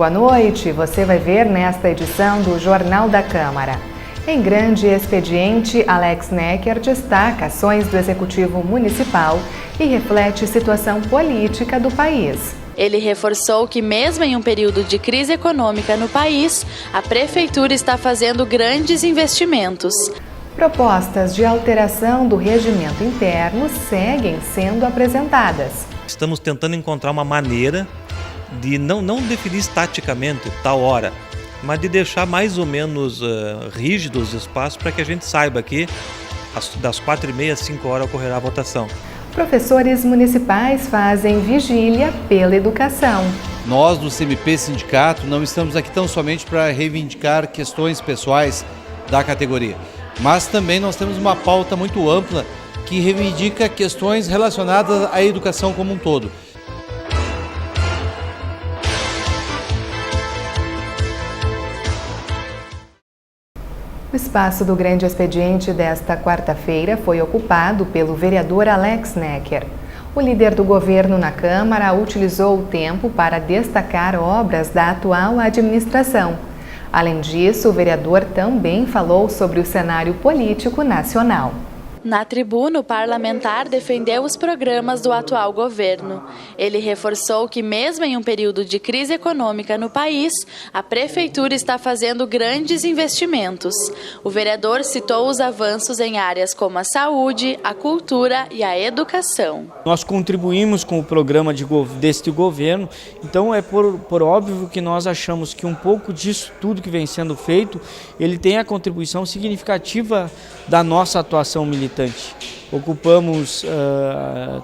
Boa noite, você vai ver nesta edição do Jornal da Câmara. Em grande expediente, Alex Necker destaca ações do Executivo Municipal e reflete situação política do país. Ele reforçou que mesmo em um período de crise econômica no país, a Prefeitura está fazendo grandes investimentos. Propostas de alteração do regimento interno seguem sendo apresentadas. Estamos tentando encontrar uma maneira de não definir estaticamente tal hora, mas de deixar mais ou menos rígidos os espaços para que a gente saiba que das 4h30 às 5h ocorrerá a votação. Professores municipais fazem vigília pela educação. Nós, do CMP Sindicato, não estamos aqui tão somente para reivindicar questões pessoais da categoria, mas também nós temos uma pauta muito ampla que reivindica questões relacionadas à educação como um todo. O espaço do grande expediente desta quarta-feira foi ocupado pelo vereador Alex Necker. O líder do governo na Câmara utilizou o tempo para destacar obras da atual administração. Além disso, o vereador também falou sobre o cenário político nacional. Na tribuna, o parlamentar defendeu os programas do atual governo. Ele reforçou que mesmo em um período de crise econômica no país, a Prefeitura está fazendo grandes investimentos. O vereador citou os avanços em áreas como a saúde, a cultura e a educação. Nós contribuímos com o programa deste governo, então é por óbvio que nós achamos que um pouco disso tudo que vem sendo feito, ele tem a contribuição significativa da nossa atuação militante.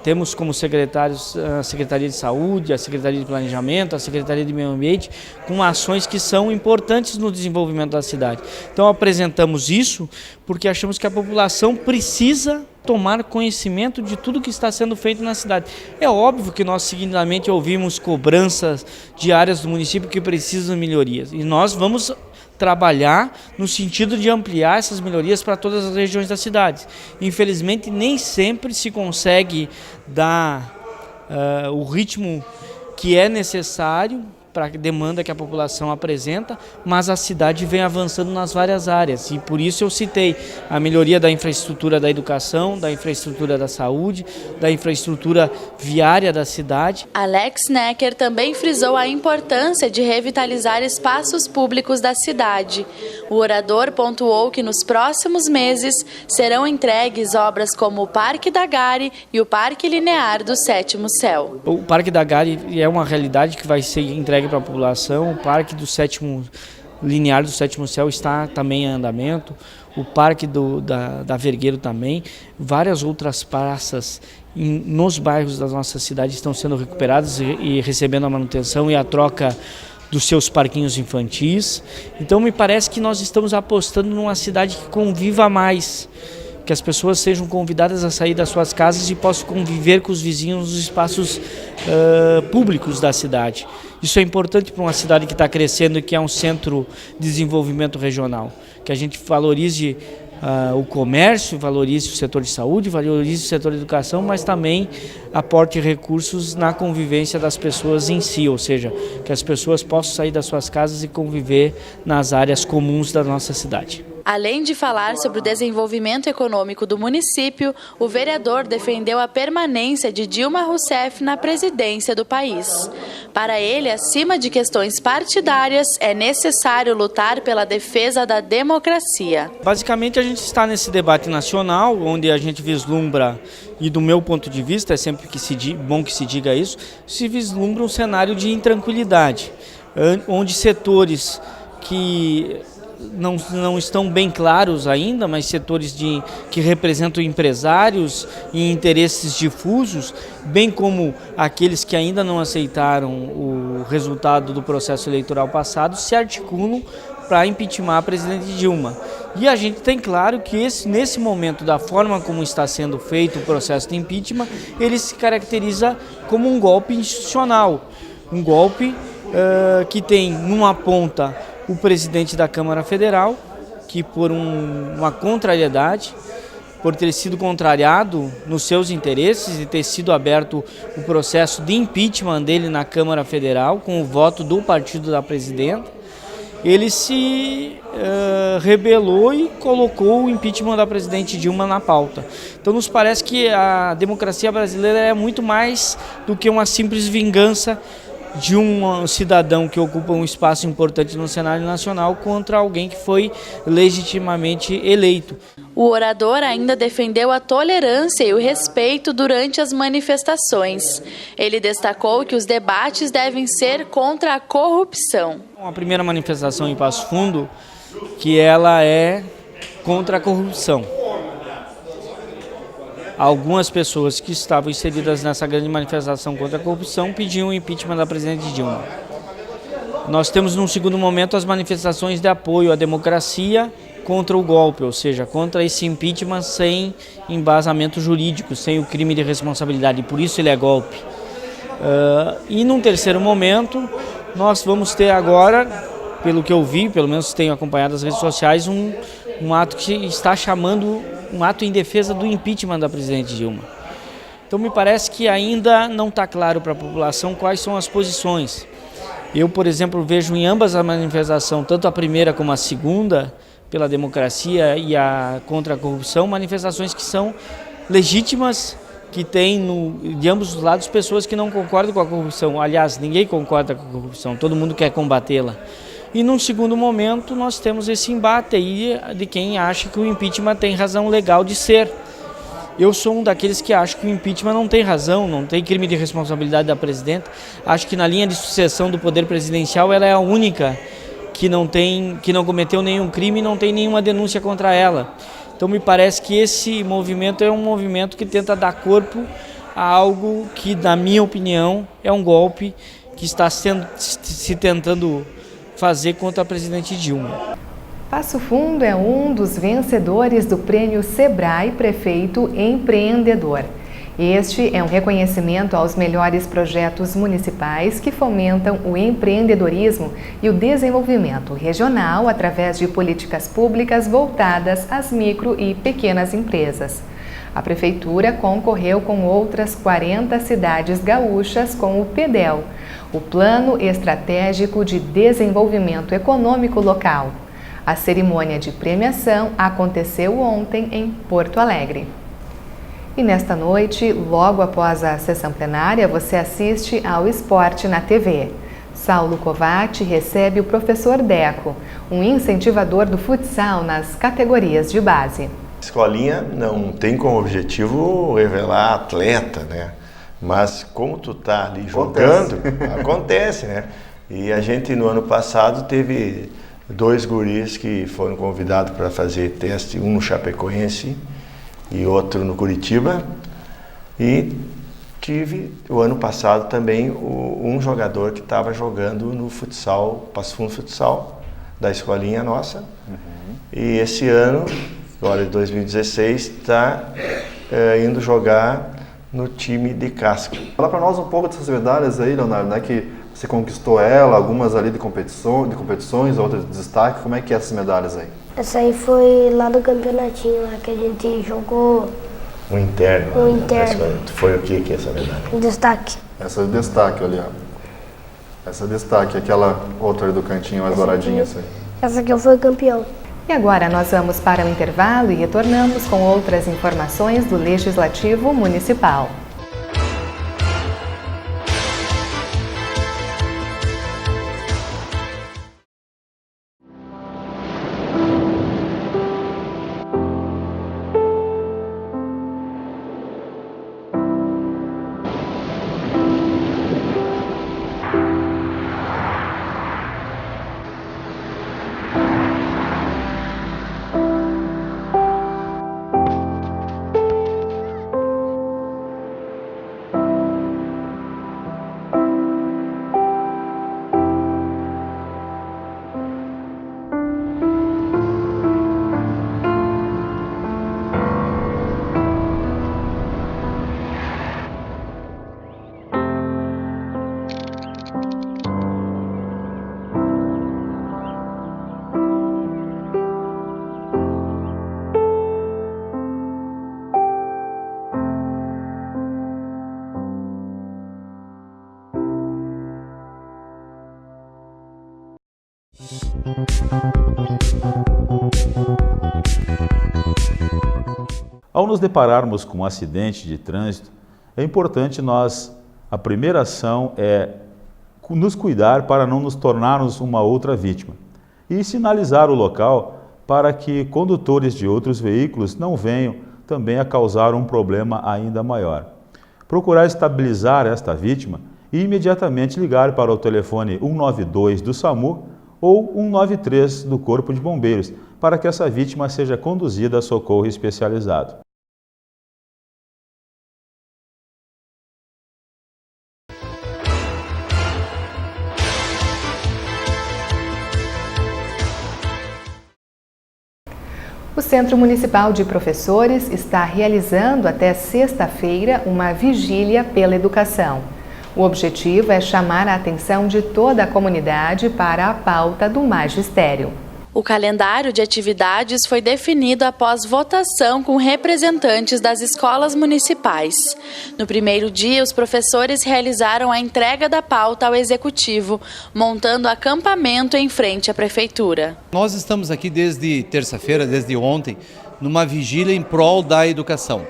Temos como secretários a Secretaria de Saúde, a Secretaria de Planejamento, a Secretaria de Meio Ambiente, com ações que são importantes no desenvolvimento da cidade. Então apresentamos isso porque achamos que a população precisa tomar conhecimento de tudo que está sendo feito na cidade. É óbvio que nós seguidamente ouvimos cobranças de áreas do município que precisam de melhorias e nós vamos trabalhar no sentido de ampliar essas melhorias para todas as regiões da cidade. Infelizmente, nem sempre se consegue dar o ritmo que é necessário para a demanda que a população apresenta, mas a cidade vem avançando nas várias áreas e por isso eu citei a melhoria da infraestrutura da educação, da infraestrutura da saúde, da infraestrutura viária da cidade. Alex Necker também frisou a importância de revitalizar espaços públicos da cidade. O orador pontuou que nos próximos meses serão entregues obras como o Parque da Gare e o Parque Linear do Sétimo Céu. O Parque da Gare é uma realidade que vai ser entregue para a população. O Parque do Sétimo Linear do Sétimo Céu está também em andamento. O Parque da Vergueiro também. Várias outras praças nos bairros da nossa cidade estão sendo recuperadas e recebendo a manutenção e a troca dos seus parquinhos infantis. Então me parece que nós estamos apostando numa cidade que conviva mais, que as pessoas sejam convidadas a sair das suas casas e possam conviver com os vizinhos nos espaços públicos da cidade. Isso é importante para uma cidade que está crescendo e que é um centro de desenvolvimento regional, que a gente valorize o comércio, valorize o setor de saúde, valorize o setor de educação, mas também aporte recursos na convivência das pessoas em si, ou seja, que as pessoas possam sair das suas casas e conviver nas áreas comuns da nossa cidade. Além de falar sobre o desenvolvimento econômico do município, o vereador defendeu a permanência de Dilma Rousseff na presidência do país. Para ele, acima de questões partidárias, é necessário lutar pela defesa da democracia. Basicamente, a gente está nesse debate nacional, onde a gente vislumbra, e do meu ponto de vista, é sempre bom que se diga isso, se vislumbra um cenário de intranquilidade, onde setores que não estão bem claros ainda, mas setores que representam empresários e interesses difusos, bem como aqueles que ainda não aceitaram o resultado do processo eleitoral passado, se articulam para impeachment a presidente Dilma. E a gente tem claro que nesse momento, da forma como está sendo feito o processo de impeachment, ele se caracteriza como um golpe institucional, um golpe que tem numa ponta o presidente da Câmara Federal, que por uma contrariedade por ter sido contrariado nos seus interesses e ter sido aberto o processo de impeachment dele na Câmara Federal, com o voto do partido da presidenta, ele se rebelou e colocou o impeachment da presidente Dilma na pauta. Então nos parece que a democracia brasileira é muito mais do que uma simples vingança de um cidadão que ocupa um espaço importante no cenário nacional contra alguém que foi legitimamente eleito. O orador ainda defendeu a tolerância e o respeito durante as manifestações. Ele destacou que os debates devem ser contra a corrupção. A primeira manifestação em Passo Fundo, que ela é contra a corrupção. Algumas pessoas que estavam inseridas nessa grande manifestação contra a corrupção pediam o impeachment da presidente Dilma. Nós temos, num segundo momento, as manifestações de apoio à democracia contra o golpe, ou seja, contra esse impeachment sem embasamento jurídico, sem o crime de responsabilidade, por isso ele é golpe. E num terceiro momento, nós vamos ter agora, pelo que eu vi, pelo menos tenho acompanhado as redes sociais, um ato que está chamando um ato em defesa do impeachment da presidente Dilma. Então me parece que ainda não está claro para a população quais são as posições. Eu, por exemplo, vejo em ambas as manifestações, tanto a primeira como a segunda, pela democracia e contra a corrupção, manifestações que são legítimas, que tem de ambos os lados pessoas que não concordam com a corrupção. Aliás, ninguém concorda com a corrupção, todo mundo quer combatê-la. E num segundo momento nós temos esse embate aí de quem acha que o impeachment tem razão legal de ser. Eu sou um daqueles que acha que o impeachment não tem razão, não tem crime de responsabilidade da presidenta. Acho que na linha de sucessão do poder presidencial ela é a única que não cometeu nenhum crime e não tem nenhuma denúncia contra ela. Então me parece que esse movimento é um movimento que tenta dar corpo a algo que, na minha opinião, é um golpe que está se tentando fazer contra a presidente Dilma. Passo Fundo é um dos vencedores do Prêmio Sebrae Prefeito Empreendedor. Este é um reconhecimento aos melhores projetos municipais que fomentam o empreendedorismo e o desenvolvimento regional através de políticas públicas voltadas às micro e pequenas empresas. A Prefeitura concorreu com outras 40 cidades gaúchas com o PEDEL, o Plano Estratégico de Desenvolvimento Econômico Local. A cerimônia de premiação aconteceu ontem em Porto Alegre. E nesta noite, logo após a sessão plenária, você assiste ao Esporte na TV. Saulo Covatti recebe o professor Deco, um incentivador do futsal nas categorias de base. A escolinha não tem como objetivo revelar atleta, né? Mas como tu tá ali jogando, acontece, né? E a gente no ano passado teve 2 guris que foram convidados para fazer teste, um no Chapecoense e outro no Curitiba. E tive o ano passado também um jogador que estava jogando no futsal, Passo Fundo Futsal, da escolinha nossa. E esse ano, agora de 2016, está indo jogar no time de casca. Fala para nós um pouco dessas medalhas aí, Leonardo, né, que você conquistou algumas ali de competições, outras de destaque. Como é que é essas medalhas aí? Essa aí foi lá do campeonatinho lá que a gente jogou. O interno. O interno. Foi o que é essa medalha? Destaque. Essa é o destaque, olha. Essa é o destaque, aquela outra do cantinho mais douradinha. Essa aqui eu fui campeão. E agora nós vamos para o intervalo e retornamos com outras informações do Legislativo Municipal. Ao nos depararmos com um acidente de trânsito, é importante a primeira ação é nos cuidar para não nos tornarmos uma outra vítima e sinalizar o local para que condutores de outros veículos não venham também a causar um problema ainda maior. Procurar estabilizar esta vítima e imediatamente ligar para o telefone 192 do SAMU ou 193 do Corpo de Bombeiros para que essa vítima seja conduzida a socorro especializado. O Centro Municipal de Professores está realizando até sexta-feira uma vigília pela educação. O objetivo é chamar a atenção de toda a comunidade para a pauta do magistério. O calendário de atividades foi definido após votação com representantes das escolas municipais. No primeiro dia, os professores realizaram a entrega da pauta ao Executivo, montando acampamento em frente à Prefeitura. Nós estamos aqui desde terça-feira, desde ontem, numa vigília em prol da educação.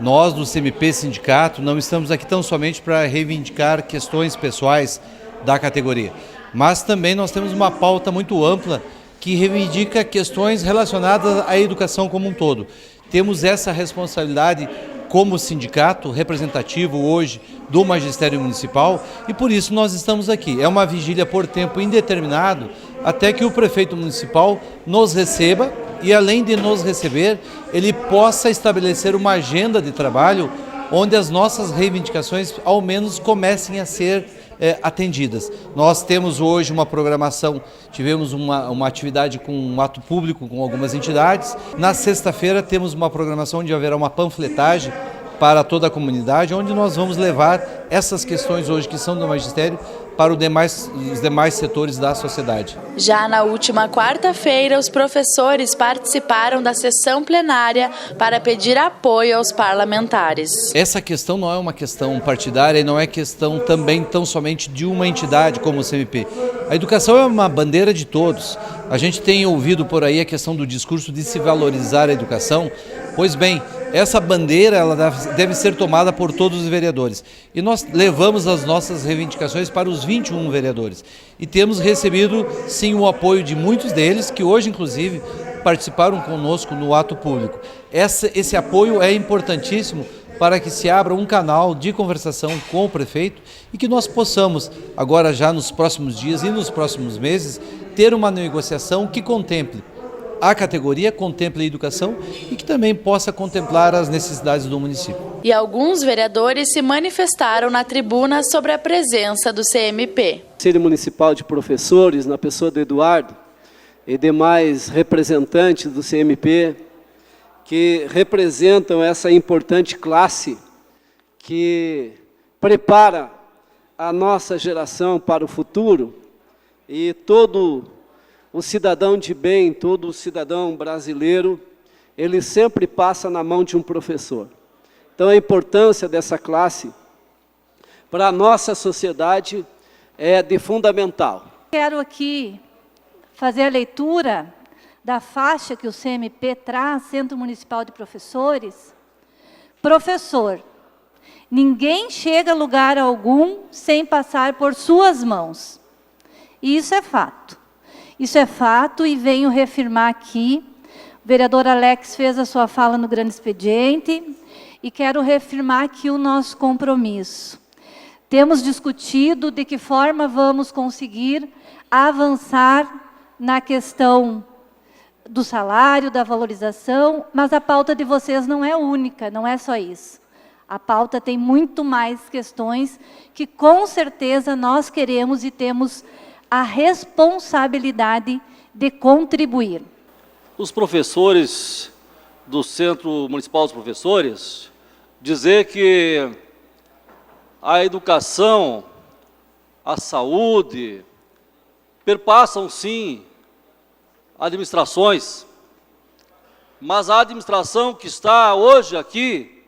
Nós, do CMP Sindicato, não estamos aqui tão somente para reivindicar questões pessoais da categoria, mas também nós temos uma pauta muito ampla que reivindica questões relacionadas à educação como um todo. Temos essa responsabilidade como sindicato representativo hoje do Magistério Municipal e por isso nós estamos aqui. É uma vigília por tempo indeterminado até que o prefeito municipal nos receba e, além de nos receber, ele possa estabelecer uma agenda de trabalho onde as nossas reivindicações ao menos comecem a ser atendidas. Nós temos hoje uma programação, tivemos uma atividade com um ato público com algumas entidades. Na sexta-feira temos uma programação onde haverá uma panfletagem para toda a comunidade, onde nós vamos levar essas questões hoje que são do magistério para os demais setores da sociedade. Já na última quarta-feira, os professores participaram da sessão plenária para pedir apoio aos parlamentares. Essa questão não é uma questão partidária e não é questão também tão somente de uma entidade como o CMP. A educação é uma bandeira de todos. A gente tem ouvido por aí a questão do discurso de se valorizar a educação. Pois bem, essa bandeira ela deve ser tomada por todos os vereadores. E nós levamos as nossas reivindicações para os 21 vereadores. E temos recebido, sim, o apoio de muitos deles, que hoje, inclusive, participaram conosco no ato público. Esse apoio é importantíssimo para que se abra um canal de conversação com o prefeito e que nós possamos, agora já nos próximos dias e nos próximos meses, ter uma negociação que contemple a categoria, contemple a educação e que também possa contemplar as necessidades do município. E alguns vereadores se manifestaram na tribuna sobre a presença do CMP. O Conselho Municipal de Professores, na pessoa do Eduardo e demais representantes do CMP, que representam essa importante classe que prepara a nossa geração para o futuro e todo o cidadão de bem, todo o cidadão brasileiro, ele sempre passa na mão de um professor. Então a importância dessa classe para a nossa sociedade é de fundamental. Quero aqui fazer a leitura da faixa que o CMP traz, Centro Municipal de Professores. Professor, ninguém chega a lugar algum sem passar por suas mãos. E isso é fato. Isso é fato e venho reafirmar aqui. O vereador Alex fez a sua fala no grande expediente e quero reafirmar aqui o nosso compromisso. Temos discutido de que forma vamos conseguir avançar na questão do salário, da valorização, mas a pauta de vocês não é única, não é só isso. A pauta tem muito mais questões que com certeza nós queremos e temos a responsabilidade de contribuir. Os professores do Centro Municipal dos Professores dizer que a educação, a saúde, perpassam sim administrações, mas a administração que está hoje aqui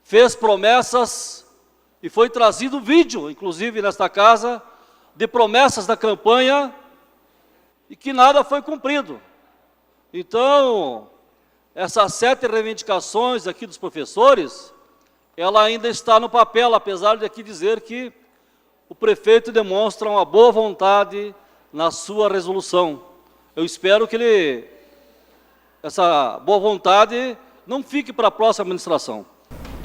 fez promessas e foi trazido vídeo, inclusive nesta casa, de promessas da campanha e que nada foi cumprido. Então, essas 7 reivindicações aqui dos professores, ela ainda está no papel, apesar de aqui dizer que o prefeito demonstra uma boa vontade na sua resolução. Eu espero que essa boa vontade não fique para a próxima administração.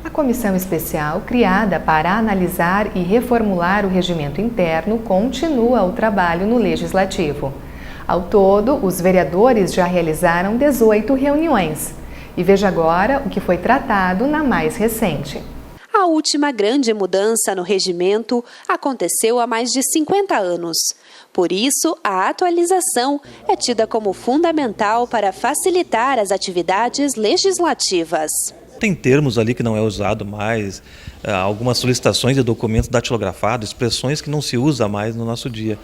A comissão especial, criada para analisar e reformular o regimento interno, continua o trabalho no Legislativo. Ao todo, os vereadores já realizaram 18 reuniões. E veja agora o que foi tratado na mais recente. A última grande mudança no regimento aconteceu há mais de 50 anos. Por isso, a atualização é tida como fundamental para facilitar as atividades legislativas. Tem termos ali que não é usado mais, algumas solicitações de documentos datilografados, expressões que não se usa mais no nosso dia.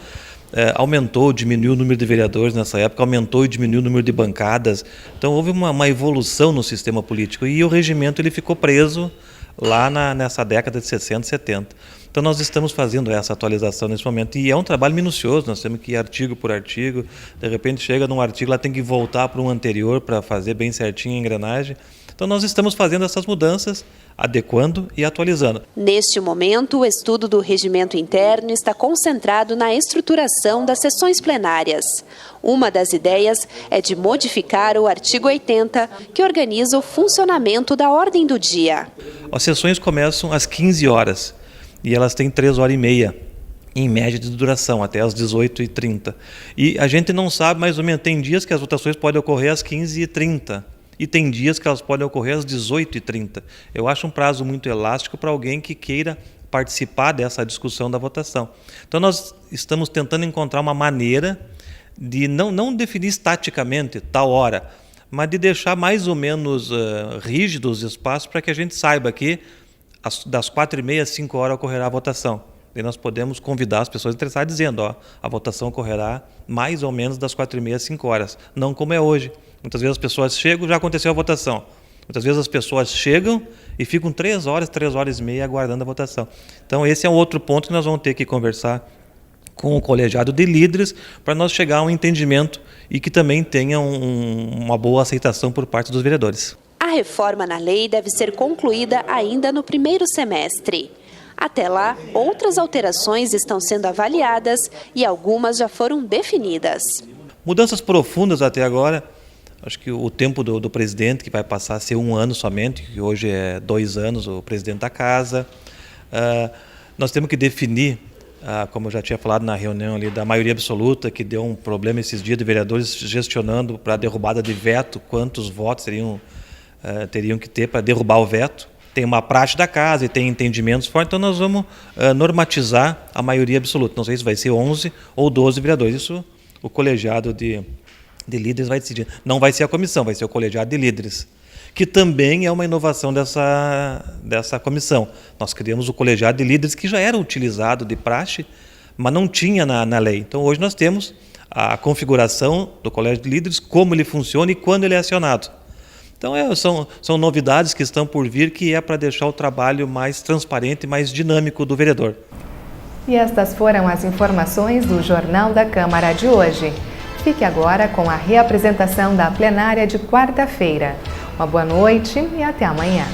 Aumentou, diminuiu o número de vereadores nessa época, aumentou e diminuiu o número de bancadas. Então houve uma evolução no sistema político e o regimento ele ficou preso lá nessa década de 60, 70. Então nós estamos fazendo essa atualização nesse momento e é um trabalho minucioso, nós temos que ir artigo por artigo, de repente chega num artigo, lá tem que voltar para um anterior para fazer bem certinho a engrenagem. Então nós estamos fazendo essas mudanças, adequando e atualizando. Neste momento, o estudo do regimento interno está concentrado na estruturação das sessões plenárias. Uma das ideias é de modificar o artigo 80, que organiza o funcionamento da ordem do dia. As sessões começam às 15 horas e elas têm 3 horas e meia, em média de duração, até às 18h30. E a gente não sabe mais ou menos, tem dias que as votações podem ocorrer às 15h30. E tem dias que elas podem ocorrer às 18h30. Eu acho um prazo muito elástico para alguém que queira participar dessa discussão da votação. Então nós estamos tentando encontrar uma maneira de não definir estaticamente tal hora, mas de deixar mais ou menos rígidos os espaços para que a gente saiba que das 4h30 às 5 horas ocorrerá a votação. E nós podemos convidar as pessoas interessadas dizendo, a votação ocorrerá mais ou menos das 4h30 às 5 horas, não como é hoje. Muitas vezes as pessoas chegam, já aconteceu a votação. Muitas vezes as pessoas chegam e ficam 3 horas e meia aguardando a votação. Então esse é um outro ponto que nós vamos ter que conversar com o colegiado de líderes para nós chegar a um entendimento e que também tenha uma boa aceitação por parte dos vereadores. A reforma na lei deve ser concluída ainda no primeiro semestre. Até lá, outras alterações estão sendo avaliadas e algumas já foram definidas. Mudanças profundas até agora. Acho que o tempo do presidente, que vai passar a ser 1 ano somente, que hoje é 2 anos o presidente da casa. Nós temos que definir, como eu já tinha falado na reunião ali, da maioria absoluta, que deu um problema esses dias de vereadores gestionando para a derrubada de veto, quantos votos teriam que ter para derrubar o veto. Tem uma praxe da casa e tem entendimentos fortes, então nós vamos normatizar a maioria absoluta. Não sei se vai ser 11 ou 12 vereadores, isso o colegiado de líderes vai decidir. Não vai ser a comissão, vai ser o colegiado de líderes, que também é uma inovação dessa comissão. Nós criamos o colegiado de líderes, que já era utilizado de praxe, mas não tinha na lei. Então hoje nós temos a configuração do colégio de líderes, como ele funciona e quando ele é acionado. Então são novidades que estão por vir, que é para deixar o trabalho mais transparente e mais dinâmico do vereador. E estas foram as informações do Jornal da Câmara de hoje. Fique agora com a reapresentação da plenária de quarta-feira. Uma boa noite e até amanhã.